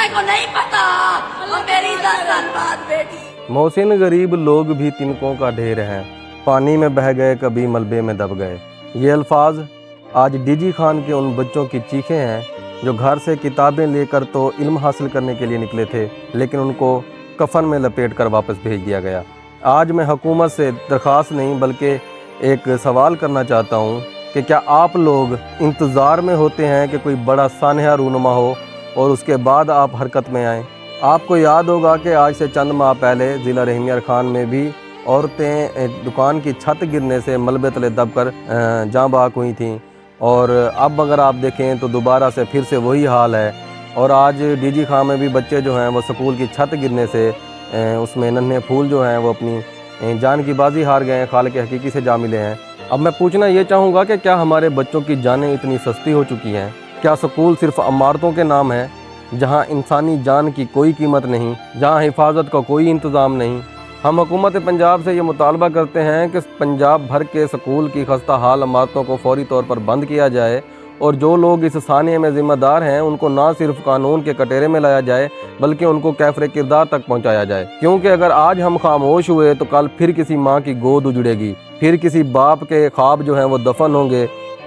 अपने को नहीं पता वो मेरी 10 साल बाद बेटी। मोहसिन गरीब लोग भी तिनकों का ढेर हैं, पानी में बह गए कभी मलबे में दब गए। ये अल्फाज आज डीजी खान के उन बच्चों की चीखें हैं जो घर से किताबें लेकर तो इल्म हासिल करने के लिए निकले थे, लेकिन उनको कफन में लपेट कर वापस भेज दिया गया। आज मैं हुकूमत से दरख्वास्त नहीं बल्कि एक सवाल करना चाहता हूँ कि क्या आप लोग इंतज़ार में होते हैं कि कोई बड़ा सानहा रूनुमा हो और उसके बाद आप हरकत में आएँ। आपको याद होगा कि आज से चंद माह पहले ज़िला रहमियार खान में भी औरतें दुकान की छत गिरने से मलबे तले दबकर जाँ बहक हुई थीं, और अब अगर आप देखें तो दोबारा से फिर से वही हाल है। और आज डीजी खां में भी बच्चे जो हैं वो स्कूल की छत गिरने से उसमें नन्हे फूल जो हैं वो अपनी जान की बाजी हार गए हैं, खालिक हकीकी से जा मिले हैं। अब मैं पूछना ये चाहूँगा कि क्या हमारे बच्चों की जानें इतनी सस्ती हो चुकी हैं? क्या स्कूल सिर्फ इमारतों के नाम है, जहाँ इंसानी जान की कोई कीमत नहीं, जहाँ हिफाजत का कोई इंतज़ाम नहीं? हम हुकूमत पंजाब से ये मुतालबा करते हैं कि पंजाब भर के स्कूल की खस्ता हाल इमारतों को फौरी तौर पर बंद किया जाए, और जो लोग इस सानिए में ज़िम्मेदार हैं उनको ना सिर्फ कानून के कटहरे में लाया जाए बल्कि उनको कैफरे किरदार तक पहुंचाया जाए। क्योंकि अगर आज हम खामोश हुए तो कल फिर किसी माँ की गोद उजड़ेगी, फिर किसी बाप के ख्वाब जो हैं वो दफन होंगे,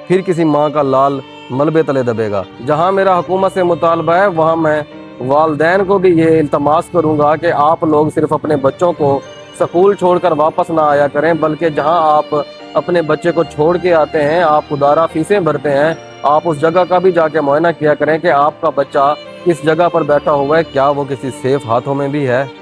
फिर किसी माँ का लाल मलबे तले दबेगा। जहाँ मेरा हुकूमत से मुतालबा है वहाँ मैं वालदैन को भी ये इल्तमास करूँगा कि आप लोग सिर्फ अपने बच्चों को स्कूल छोड़कर वापस ना आया करें, बल्कि जहाँ आप अपने बच्चे को छोड़ के आते हैं, आप खुदारा फीसें भरते हैं, आप उस जगह का भी जाके मुआयना किया करें कि आपका बच्चा किस जगह पर बैठा हुआ है, क्या वो किसी सेफ हाथों में भी है।